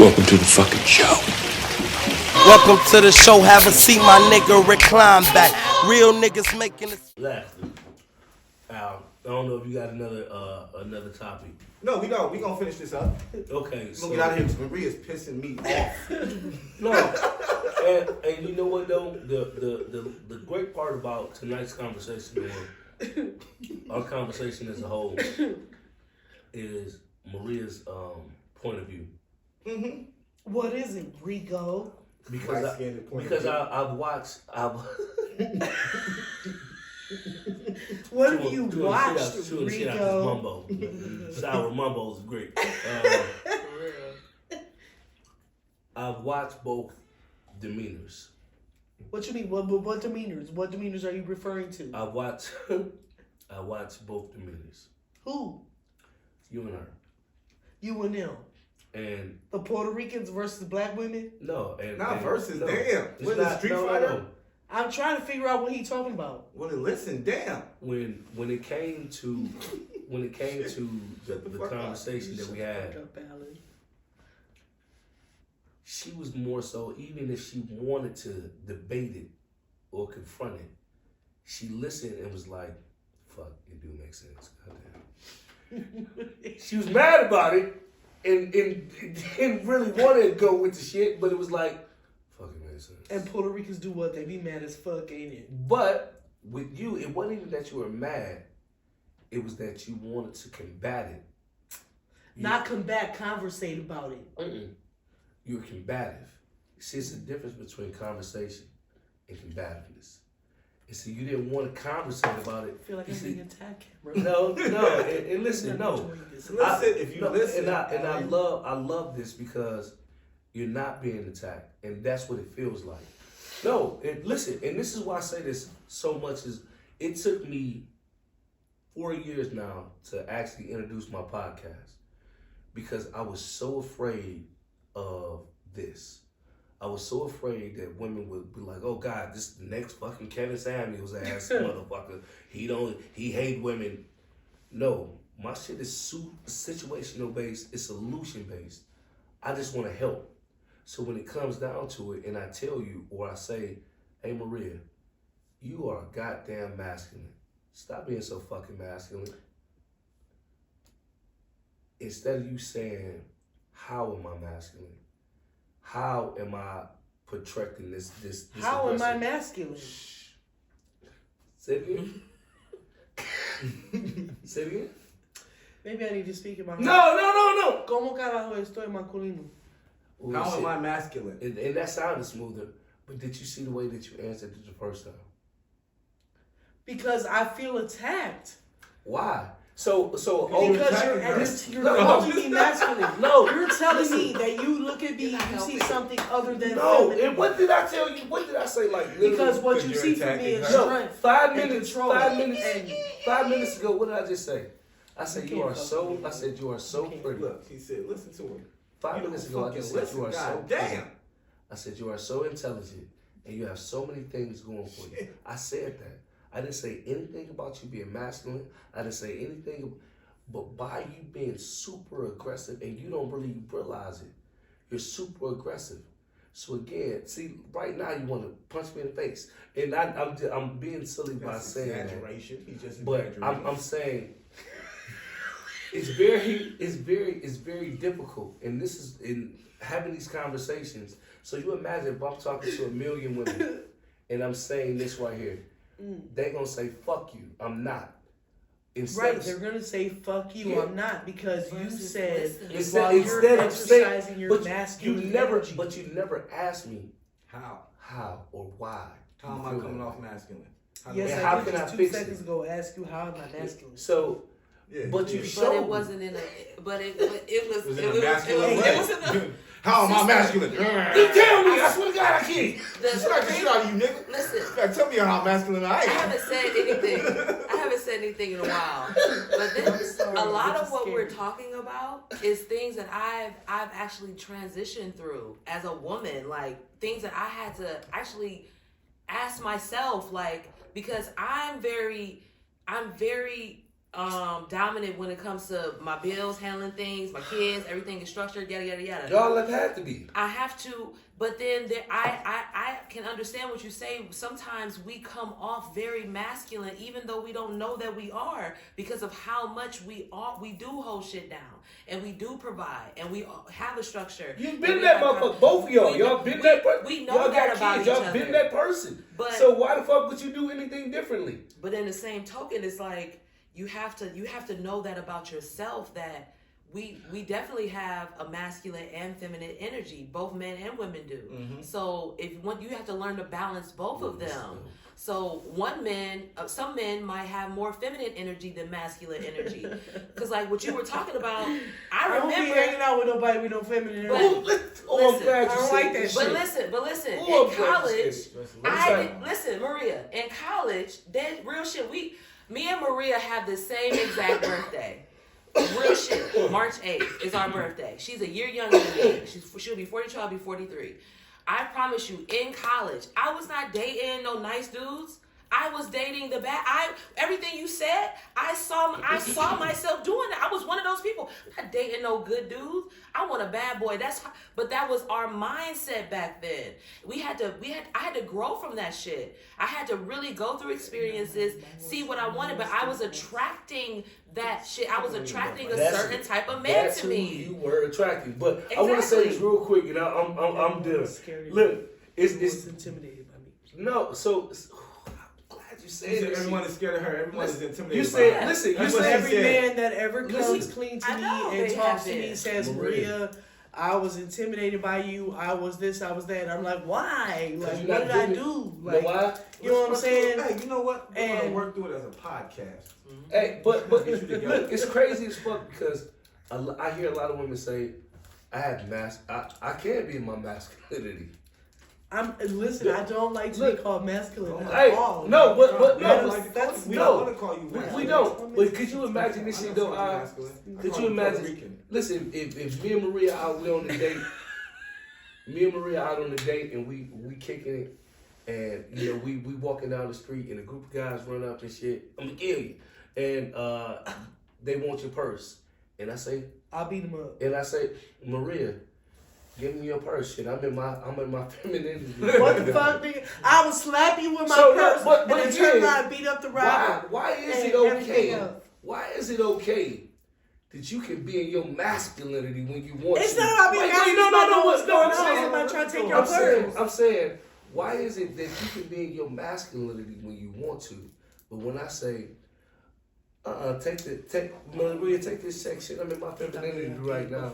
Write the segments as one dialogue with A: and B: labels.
A: Welcome to the fucking show.
B: Welcome to the show. Have a seat, my nigga. Recline back. Real niggas making it.
C: Lastly, Al, I don't know if you got another topic.
D: No, we don't. We gonna finish this up.
C: Okay,
D: We're gonna get out of here because Maria's pissing me off.
C: No, and you know what though? The great part about tonight's conversation, or our conversation as a whole, is Maria's point of view.
E: Mm-hmm. What is it, Rico?
C: Because I've watched.
E: What have you watched, Rico?
C: Mumbo. Sour mumbo is great. I've watched both demeanors.
E: What you mean? What demeanors? What demeanors are you referring to?
C: I watched both demeanors.
E: Who?
C: You and her.
E: You and them.
C: And
E: the Puerto Ricans versus black women?
C: No,
D: not versus. No, damn.
C: What is Street Fighter? No.
E: I'm trying to figure out what he's talking about.
D: Well, listen, damn.
C: When it came to the conversation that we had, she was more so, even if she wanted to debate it or confront it, she listened and was like, "Fuck, it do make sense." Goddamn. She was mad about it and didn't really want to go with the shit, but it was like, fucking makes sense.
E: And Puerto Ricans do what? They be mad as fuck, ain't it?
C: But with you, it wasn't even that you were mad. It was that you wanted to combat it.
E: Not combat, conversate about it.
C: You were combative. See, it's the difference between conversation and combativeness. And so you didn't want to conversate about it.
E: I feel like I'm being attacked, bro.
C: No, and listen, no.
D: Listen,
C: I love this because you're not being attacked, and that's what it feels like. No, listen, and this is why I say this so much is it took me 4 years now to actually introduce my podcast because I was so afraid of this. I was so afraid that women would be like, "Oh God, this is the next fucking Kevin Samuels ass motherfucker. He hate women." No, my shit is situational based. It's solution based. I just want to help. So when it comes down to it, and I tell you, or I say, "Hey Maria, you are goddamn masculine. Stop being so fucking masculine." Instead of you saying, "How am I masculine? How am I portraying this
E: How am I masculine?
C: Shh. Say it again. Say it again.
E: Maybe I need to speak in my
C: No.
E: ¿Cómo carajo estoy masculino?
D: How am I masculine?
C: And that sounded smoother, but did you see the way that you answered it the first time?
E: Because I feel attacked.
C: Why? So
E: because you're calling me masculine.
C: No,
E: you're telling me that you look at me, you see something other than
C: no.
E: feminine.
C: And what did I tell you? What did I say? Like
E: because what you see from me is strength.
C: 5 minutes.
E: Control.
C: 5 minutes ago, what did I just say? I said you are so. I said you are so pretty.
D: Look, he said, listen to him.
C: 5 minutes ago, I just said you are so
D: damn.
C: pretty. I said you are so intelligent and you have so many things going for you. I said that. I didn't say anything about you being masculine. I didn't say anything, but by you being super aggressive and you don't really realize it, you're super aggressive. So again, see, right now you want to punch me in the face, and I'm being silly by saying
D: exaggeration. He's just
C: but I'm saying it's very difficult, and this is in having these conversations. So you imagine if I'm talking to 1 million women, and I'm saying this right here. They're going to say, "Fuck you, I'm not."
E: They're going to say, "Fuck you, I'm not," because you said
C: instead
E: you're exercising your masculine energy.
C: But you never asked me
D: how
C: or why.
D: How am I coming off masculine?
E: Yes, I did just 2 seconds ago ask you how am I masculine.
C: So, but you showed.
F: But it wasn't in a. But it was
D: in a masculine way. How am I masculine? You
C: tell me. I swear to God, I can't.
D: That's what I can shit out of you, nigga.
F: Listen.
D: You gotta tell me how masculine I am.
F: I haven't said anything in a while. But then a lot of what we're talking about is things that I've actually transitioned through as a woman. Like things that I had to actually ask myself, like, because I'm very dominant when it comes to my bills, handling things, my kids, everything is structured, yada yada yada.
C: Y'all have to be.
F: I have to, but then I can understand what you say. Sometimes we come off very masculine, even though we don't know that we are, because of how much we do hold shit down, and we do provide, and we have a structure.
C: You've been that motherfucker. Both of y'all. Y'all been that person.
F: We know
C: y'all
F: that
C: got
F: about
C: kids.
F: each
C: Y'all
F: other.
C: been that person.
F: But
C: so why the fuck would you do anything differently?
F: But in the same token, it's like you have to know that about yourself, that we definitely have a masculine and feminine energy. Both men and women do. Mm-hmm. So you have to learn to balance both of them. So some men might have more feminine energy than masculine energy. Because like what you were talking about, I remember
E: don't be hanging out with nobody with no feminine energy.
C: I'm glad you
E: don't like that
C: shit.
F: But listen,
C: Ooh,
F: in college, listen, Maria, in college, that real shit, me and Maria have the same exact birthday. Real shit. March 8th is our birthday. She's a year younger than me. She'll be 42, I'll be 43. I promise you, in college, I was not dating no nice dudes. I was dating the bad. Everything you said, I saw myself doing that. I was one of those people. I'm not dating no good dudes. I want a bad boy. But that was our mindset back then. I had to grow from that shit. I had to really go through experiences, see what I wanted, but I was attracting that shit. I was attracting a certain type of man to me.
C: You were attracting. But
F: exactly.
C: I want to say this real quick, and I'm done. Look, it's
E: intimidated by me.
C: No, so you said
D: everyone is scared of her. Everyone is intimidated.
C: You said,
D: by her.
C: listen. You
E: said every man that ever comes clean to
F: I know
E: me and
F: they
E: talks to
F: have
E: me
F: been.
E: says, Maria, I was intimidated by you. I was this, I was that. And I'm like, why? Like, what did I do? Like,
C: why?
E: You know what I'm saying?
D: Hey, you know what? We're gonna work through it as a podcast.
C: Hey, but look, it's crazy as fuck because I hear a lot of women say, I can't be in my masculinity.
E: Listen, I don't like to be called masculine
C: Hey,
E: at all.
C: no, but
E: That
C: no,
E: is-
D: We don't want to call you
C: we don't. But could you imagine this shit though? Could you imagine? Listen, if me and Maria out on a date, and we kicking it, and you know we walking down the street and a group of guys run up and shit, I'm gonna kill you, and they want your purse, and I say,
E: I'll beat them up.
C: and I say, Maria, give me your purse, shit. I'm in my femininity.
E: What the fuck, nigga? I would slap you with my purse
C: but
E: and then turn around and beat up the robber.
C: Why is it okay? Why is it okay that you can be in your masculinity when you want
E: It's
C: to?
E: not about being masculine.
C: I'm
E: trying to take your purse.
C: I'm saying, why is it that you can be in your masculinity when you want to, but when I say, Maria, take this section. I'm in my femininity right now.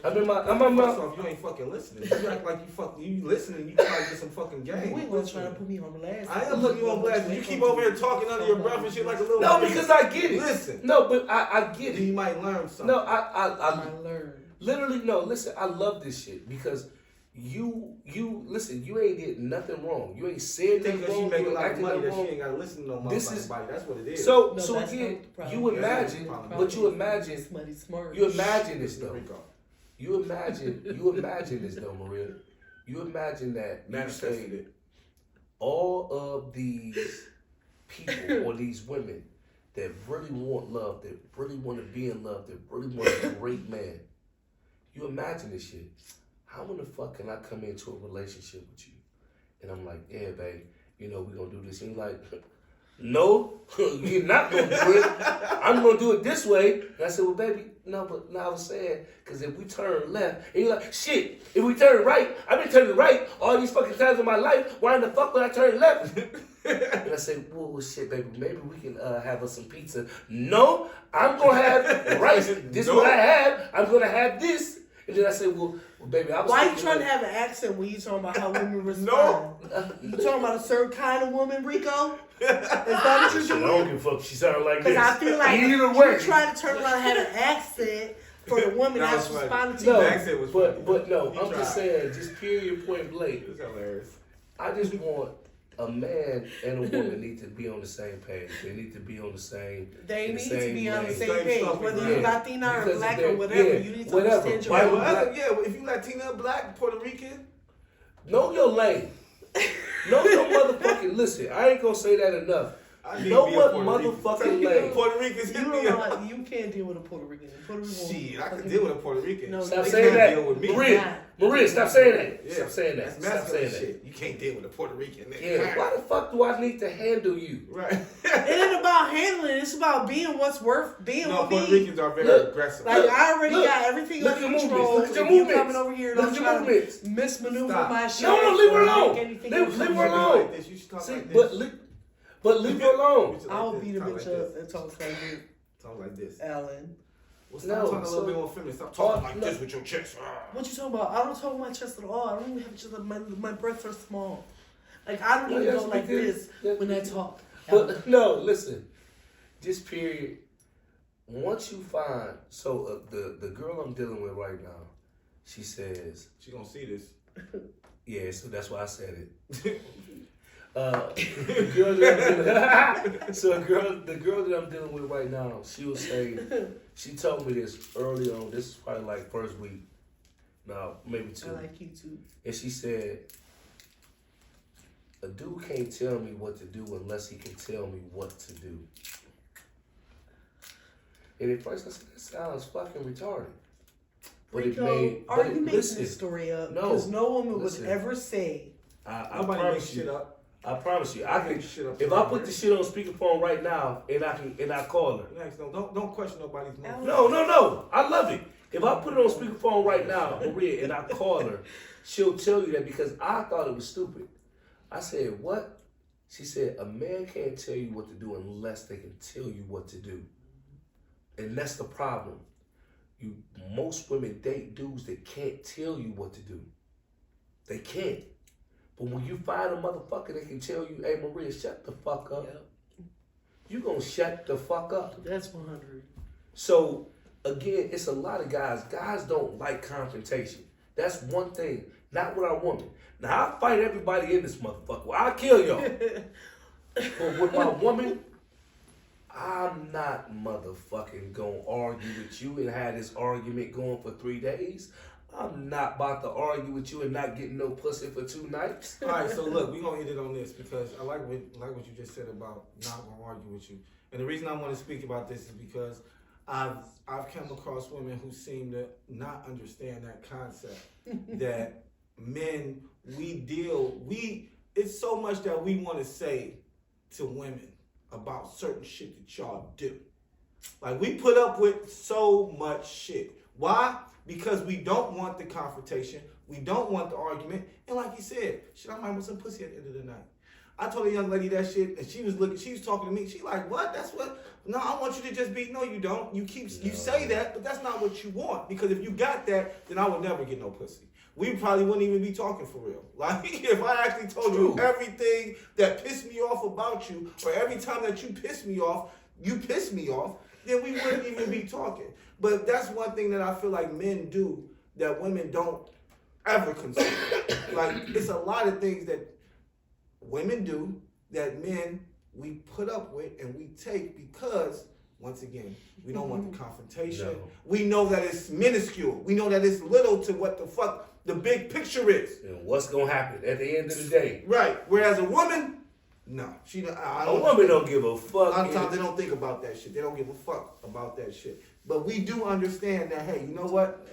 C: I'm in my.
D: First off, you ain't fucking listening. You act like you listening. You try to get some fucking game.
E: You ain't gonna try to put me on blast.
D: I am putting you on blast. You keep over here talking under your breath and shit like a little.
C: No, because I get it.
D: Listen.
C: No, but I get it.
D: You might learn something.
C: No, I
E: learn.
C: Literally, no. Listen, I love this shit because you listen. You ain't did nothing wrong. You ain't said nothing
D: Because she
C: wrong.
D: make a
C: You
D: lot of
C: acted
D: money
C: nothing
D: that
C: wrong.
D: she ain't gotta listen to no
C: This
D: motherfucking
C: is-
D: body. That's what it is.
C: So
E: No, that's
C: again,
E: not the problem.
C: you imagine, but you imagine, you imagine this though. You imagine this though, Maria. You imagine that you
D: Manifested
C: say
D: it.
C: all of these people or these women that really want love, that really want to be in love, that really want a great man. You imagine this shit. How in the fuck can I come into a relationship with you? And I'm like, yeah, babe, you know, we're going to do this. And you're like, no, you're not going to do it. I'm going to do it this way. And I said, well, baby, no, but now I was saying, because if we turn left, and you're like, shit, if we turn right, I've been turning right all these fucking times in my life. Why in the fuck would I turn left? And I said, well, shit, baby, maybe we can have us some pizza. No, I'm going to have rice. This is what I have. I'm going to have this. And then I said, well, baby, I was
E: Why are you trying to have an accent when you talking about how women respond? You talking about a certain kind of woman, Rico? Is that what you're
C: I
E: doing?
C: don't give a fuck. She sounded like this.
E: Because I feel like
C: Either way.
E: you trying to turn around and have an accent for the woman
D: That
E: that's
D: was funny.
E: responding to
C: No,
E: you.
D: accent was
C: but
D: funny.
C: no,
D: You
C: I'm just
D: tried.
C: saying, just period, point blank.
D: It's hilarious.
C: I just want a man and a woman need to be on the same page. They need to be on the same.
E: They
C: in the
E: need to
C: same
E: be on the
C: lane.
E: same
D: Same
E: page.
D: stuff,
E: Whether
D: right.
E: you're Latina or
C: Because of
E: black
C: their-
E: or whatever,
C: yeah,
E: you need to
C: whatever.
E: understand your
C: Why
E: role.
C: would black-
D: If you Latina, black, Puerto Rican,
C: Know your lane. Know your motherfucking. Listen, I ain't gonna say that enough.
D: I need
C: know
D: to be a
C: what
D: Puerto Rican.
C: motherfucking lane?
D: Puerto Ricans hit
E: You
D: me
E: don't
D: up.
E: know, you can't deal with a Puerto Rican. Puerto Rican.
D: Shit, I can deal with a Puerto Rican.
E: No,
C: Stop
E: they
C: saying
D: can't
C: that.
D: deal with me.
C: Maria, stop saying that.
D: Yeah.
C: Stop saying that.
D: That's
C: Stop
D: masculine
C: saying that.
D: shit. You can't deal with a Puerto Rican. Nigga.
C: Yeah, why the fuck do I need to handle you?
D: Right.
E: It ain't about handling. It's about being what's worth being
D: No,
E: with
D: Puerto
E: me.
D: Ricans are very
C: Look,
D: aggressive.
E: Like
C: Look,
E: I already
C: look,
E: got everything
C: look
E: under
C: at your
E: control.
C: movements. Look at your
E: If you
C: movements.
E: coming over here,
C: Look
E: don't
C: at your
E: try
C: movements.
E: to mismaneuver
D: Stop.
E: my shit.
C: No, leave her
E: or
C: alone.
E: make anything
C: Leave
E: else
C: her
E: come
C: alone.
E: out.
D: Like this. You should talk
C: See,
D: like this.
C: but leave her alone.
E: I'll beat a
D: Talk
E: bitch
D: like
E: up
D: this.
E: and talk like this,
D: Talk like this.
E: Alan.
D: Well, stop talking a little bit more feminine. Stop talking like this with your chest.
E: What you talking about? I don't talk my chest at all. I don't even have a chest. My breasts are small. Like I don't even go like this when I talk.
C: But no, listen. This period, once you find the girl I'm dealing with right now, she says
D: She gonna see this.
C: yeah, so that's why I said it. The girl that I'm dealing, the girl that I'm dealing with right now, she was saying, she told me this early on. This is probably like first week, no, maybe two.
E: I like you too.
C: And she said, a dude can't tell me what to do unless he can tell me what to do. And at first I said, that sounds fucking retarded. But
E: Rico,
C: it made,
E: are
C: but
E: you
C: it,
E: making
C: listen,
E: this story up?
C: no,
E: Because no woman
C: listen.
E: would ever say.
C: I
D: Nobody
C: promise
D: makes
C: you,
D: shit up.
C: I promise you, I can.
D: Make shit up
C: If I put the shit on speakerphone right now and I call her.
D: Next, don't question nobody's mouth.
C: No. I love it. If I put it on speakerphone right now, Maria, and I call her, she'll tell you that because I thought it was stupid. I said, what? She said, a man can't tell you what to do unless they can tell you what to do. And that's the problem. Most women date dudes that can't tell you what to do. They can't. But when you find a motherfucker that can tell you, hey, Maria, shut the fuck up.
E: Yep.
C: You gonna shut the fuck up.
E: That's 100.
C: So, again, it's a lot of guys. Guys don't like confrontation. That's one thing. Not with our woman. Now, I fight everybody in this motherfucker. Well, I'll kill y'all. But with my woman, I'm not motherfucking gonna argue with you and have this argument going for 3 days. I'm not about to argue with you and not getting no pussy for 2 nights.
D: All right, so look, we're gonna end it on this because I like what you just said about not gonna argue with you. And the reason I want to speak about this is because I've come across women who seem to not understand that concept that men it's so much that we want to say to women about certain shit that y'all do. Like we put up with so much shit. Why? Because we don't want the confrontation. We don't want the argument. And like you said, shit, I might want some pussy at the end of the night. I told a young lady that shit, and she was talking to me. She like, what? That's what? No, I want you to just be. No, you don't. You say that, but that's not what you want. Because if you got that, then I would never get no pussy. We probably wouldn't even be talking for real. Like if I actually told you everything that pissed me off about you, or every time that you piss me off, then we wouldn't even be talking. But that's one thing that I feel like men do that women don't ever consider. Like it's a lot of things that women do that men we put up with and we take because once again we don't want the confrontation. No. We know that it's minuscule. We know that it's little to what the fuck the big picture is.
C: And what's gonna happen at the end of the day?
D: Right. Whereas a woman, no, she don't.
C: A woman don't give a fuck.
D: A lot of times they don't think about that shit. They don't give a fuck about that shit. But we do understand that. Hey, you know what?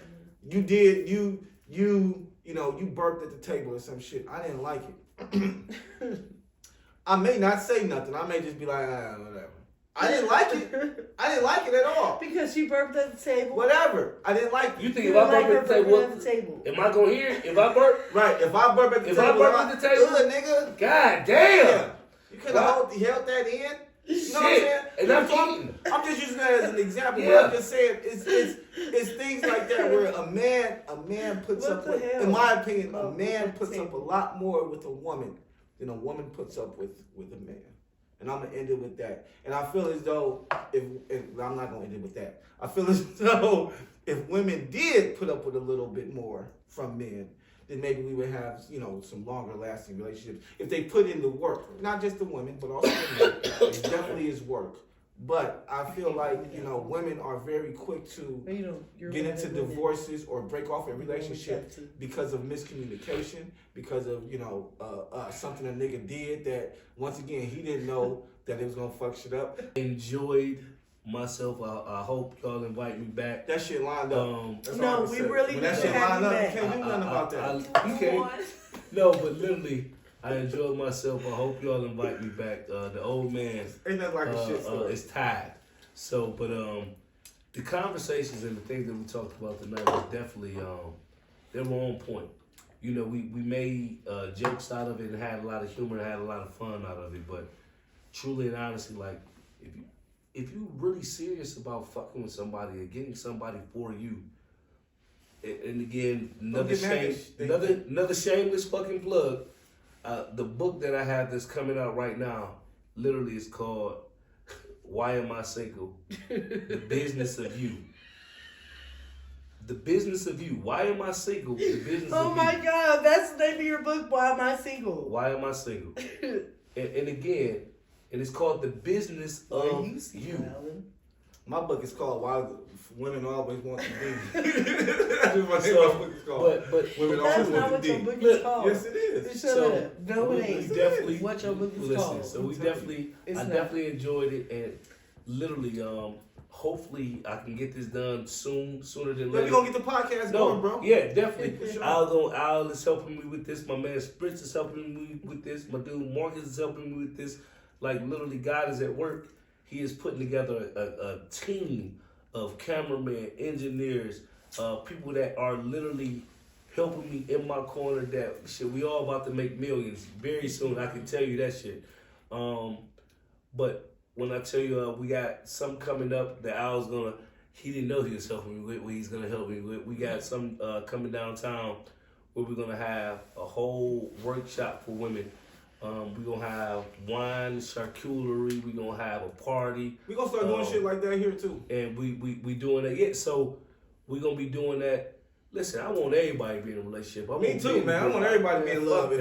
D: You did. You burped at the table or some shit. I didn't like it. I may not say nothing. I may just be like, whatever. I didn't like it. I didn't like it at all.
E: Because she burped at the table.
D: Whatever. I didn't like it.
C: You think if I burp at the table, am I gonna hear it? If I burp?
D: Right. If I burp at the table, nigga.
C: God damn.
D: Yeah. You could have held that in. You know what I'm saying?
C: And
D: I'm just using that as an example.
C: Yeah.
D: But I'm just saying it's things like that where a man puts up with, in my opinion, a man puts up a lot more with a woman than a woman puts up with a man. And I'm gonna end it with that. And I feel as though if I'm not gonna end it with that. I feel as though if women did put up with a little bit more from men, then maybe we would have, some longer lasting relationships. If they put in the work, not just the women, but also the men, it definitely is work. But I feel like, women are very quick to get into divorces or break off a relationship because of miscommunication, because of, something a nigga did that, once again, he didn't know that they was gonna fuck shit up.
C: Enjoyed myself. I hope y'all invite me back.
D: That shit lined up. That's
E: No,
D: all I'm
E: we
D: saying.
E: really
D: when that
E: need
D: shit
E: to have
D: lined
E: you
D: up,
E: back.
D: you can't do nothing about that.
C: You can't. No, but literally, I enjoyed myself. I hope y'all invite me back. The old man
D: Ain't nothing like a shit story.
C: is tired. So, but the conversations and the things that we talked about tonight was definitely they were on point. You know, we made jokes out of it and had a lot of humor and had a lot of fun out of it. But truly and honestly, like if you really serious about fucking with somebody or getting somebody for you, and again, another shameless fucking plug. The book that I have that's coming out right now, literally is called "Why Am I Single? The Business of You." The business of you. Why am I single? The business of you.
E: Oh my God, that's the name of your book. Why am I single?
C: Why am I single? and again, and it's called The Business of You.
D: My book is called "Why Women Always Want to Be." That's what my book is called.
C: But
D: Women
E: That's
D: Always
E: not
D: Want
E: what
D: to
E: your
D: Be.
E: book is called.
D: Yes, it is.
E: Shut up. No, it ain't.
C: definitely
E: What your book is
C: listen,
E: called.
C: so we
E: It's
C: I
E: not.
C: definitely enjoyed it, and literally, hopefully I can get this done sooner than
D: We're
C: later.
D: gonna get the podcast going, bro.
C: Yeah, definitely.
D: For sure.
C: Al is helping me with this. My man Spritz is helping me with this. My dude Marcus is helping me with this. Like literally, God is at work. He is putting together a team of cameramen, engineers, people that are literally helping me in my corner. That shit, we all about to make millions very soon. I can tell you that shit. But when I tell you we got something coming up that Al's he didn't know he was helping me with, what he's gonna help me with. We got some coming downtown where we're gonna have a whole workshop for women. We're gonna have wine, charcuterie. We're gonna have a party.
D: We're gonna start doing shit like that here too.
C: And we doing that. Yeah, so we're gonna be doing that. Listen, I want everybody to be in a relationship.
D: Me too, man. I want everybody to be in love.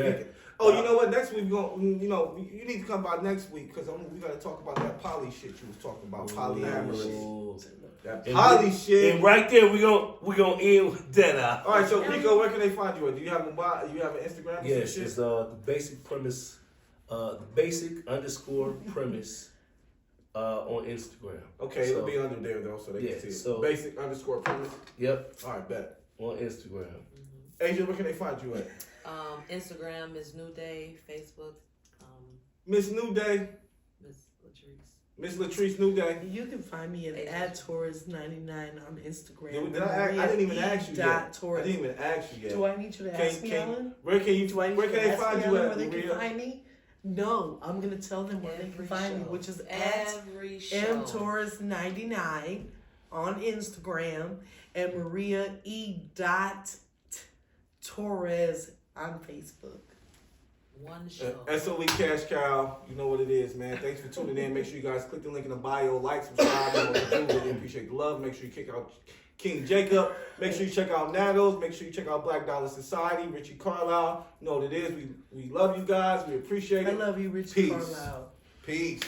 D: Oh, you know what? Next week, you need to come by next week because we got to talk about that poly shit you was talking about. Polyamory. That poly shit.
C: And right there, we gonna end with that out.
D: All right, so Rico, where can they find you at? Do you have an Instagram? Or
C: Yes,
D: some shit?
C: it's the basic premise, the basic_premise on Instagram.
D: Okay, it'll be under there though, so they can see it.
C: So,
D: basic_premise.
C: Yep.
D: All right, bet.
C: On Instagram.
D: Asia, where can they find you at?
F: Instagram is New Day. Facebook,
D: Miss New Day.
F: Miss Latrice.
D: Miss Latrice New Day.
E: You can find me at @Torres99 on Instagram.
D: I didn't even ask you yet.
E: Torres.
D: I didn't even ask you yet.
E: Do I need you to ask me, Ellen?
D: Where can they find you at,
E: where they
D: Maria?
E: can find me? No, I'm gonna tell them where they can find me, which is at mtorres99 on Instagram and Maria E.Torres on Facebook.
F: One show.
D: SOE Cash Cow, you know what it is, man. Thanks for tuning in. Make sure you guys click the link in the bio, like, subscribe, and what you do. Really appreciate the love. Make sure you kick out King Jacob. Make sure you check out Nados. Make sure you check out Black Dollar Society, Richie Carlisle. You know what it is. We love you guys. We appreciate it.
E: I love you, Richie
D: Peace.
E: Carlisle.
D: Peace.